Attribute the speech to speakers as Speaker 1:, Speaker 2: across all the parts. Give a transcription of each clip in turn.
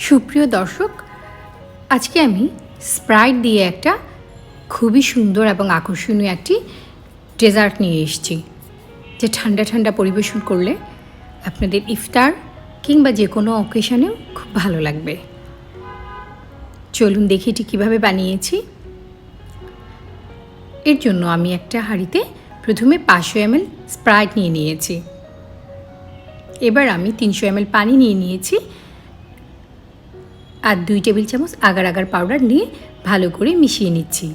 Speaker 1: সুপ্রিয় দর্শক, আজকে আমি স্প্রাইট দিয়ে একটা খুবই সুন্দর এবং আকর্ষণীয় একটি ডেজার্ট নিয়ে এসেছি, যে ঠান্ডা ঠান্ডা পরিবেশন করলে আপনাদের ইফতার কিংবা যে কোনো অকেশনেও খুব ভালো লাগবে। চলুন দেখি এটি কীভাবে বানিয়েছি। এর জন্য আমি একটা হাঁড়িতে প্রথমে 500 ml স্প্রাইট নিয়ে নিয়েছি। এবার আমি 300 ml পানি নিয়ে নিয়েছি আর 2 টেবিল চামচ আগার পাউডার নিয়ে ভালো করে মিশিয়ে নিচ্ছি।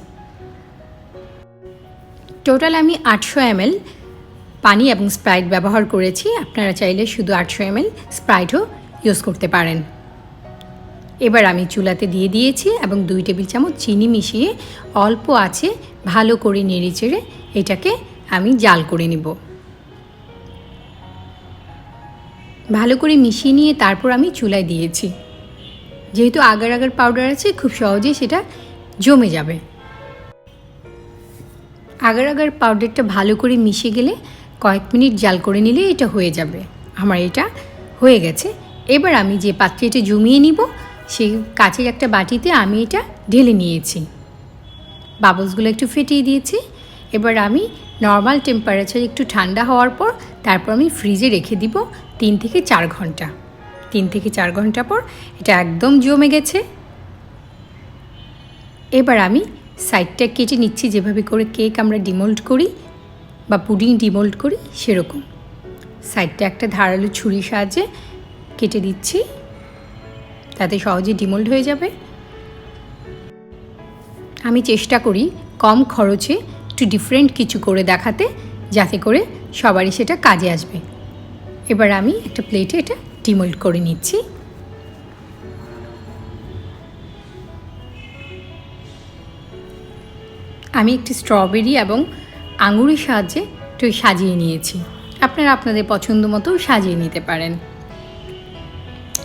Speaker 1: টোটাল আমি 800 ml পানি এবং স্প্রাইট ব্যবহার করেছি। আপনারা চাইলে শুধু 800 ml স্প্রাইটও ইউজ করতে পারেন। এবার আমি চুলাতে দিয়ে দিয়েছি এবং 2 টেবিল চামচ চিনি মিশিয়ে অল্প আঁচে ভালো করে নেড়েচেড়ে এটাকে আমি জাল করে নিব। ভালো করে মিশিয়ে নিয়ে তারপর আমি চুলায় দিয়েছি। যেহেতু আগার পাউডার আছে, খুব সহজেই সেটা জমে যাবে। আগার পাউডারটা ভালো করে মিশে গেলে কয়েক মিনিট জাল করে নিলে এটা হয়ে যাবে। আমার এটা হয়ে গেছে। এবার আমি যে পাত্রে এটা জমিয়ে নিব, সেই কাচের একটা বাটিতে আমি এটা ঢেলে নিয়েছি। বাবলসগুলো একটু ফেটিয়ে দিয়েছি। এবার আমি নর্মাল টেম্পারেচার একটু ঠান্ডা হওয়ার পর তারপর আমি ফ্রিজে রেখে দিব 3 থেকে 4 ঘন্টা। 3 থেকে 4 ঘন্টা পর এটা একদম জমে গেছে। এবার আমি সাইডটা কেটে নিচ্ছি, যেভাবে করে কেক আমরা ডিমোল্ড করি বা পুডিং ডিমোল্ড করি সেরকম। সাইডটা একটা ধারালো ছুরির সাহায্যে কেটে দিচ্ছি, তাতে সহজে ডিমোল্ড হয়ে যাবে। আমি চেষ্টা করি কম খরচে একটু ডিফারেন্ট কিছু করে দেখাতে, যাতে করে সবারই সেটা কাজে আসবে। এবার আমি একটা প্লেটে এটা ডিমোল্ড করে নিচ্ছি। আমি একটি স্ট্রবেরি এবং আঙুরের সাহায্যে একটু সাজিয়ে নিয়েছি। আপনারা আপনাদের পছন্দ মতো সাজিয়ে নিতে পারেন।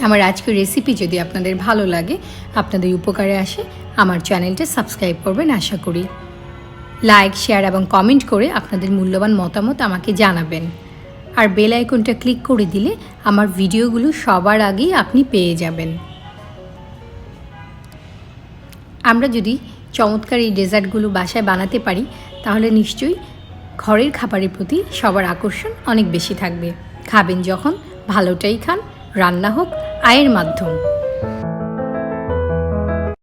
Speaker 1: আমার আজকের রেসিপি যদি আপনাদের ভালো লাগে, আপনাদের উপকারে আসে, আমার চ্যানেলটা সাবস্ক্রাইব করবেন আশা করি। লাইক, শেয়ার এবং কমেন্ট করে আপনাদের মূল্যবান মতামত আমাকে জানাবেন। আর বেল আইকনটা ক্লিক করে দিলে আমার ভিডিওগুলো সবার আগেই আপনি পেয়ে যাবেন। আমরা যদি চমৎকার এই ডেজার্টগুলো বাসায় বানাতে পারি, তাহলে নিশ্চয়ই ঘরের খাবারের প্রতি সবার আকর্ষণ অনেক বেশি থাকবে। খাবেন যখন ভালোটাই খান, রান্না হোক আয়ের মাধ্যম।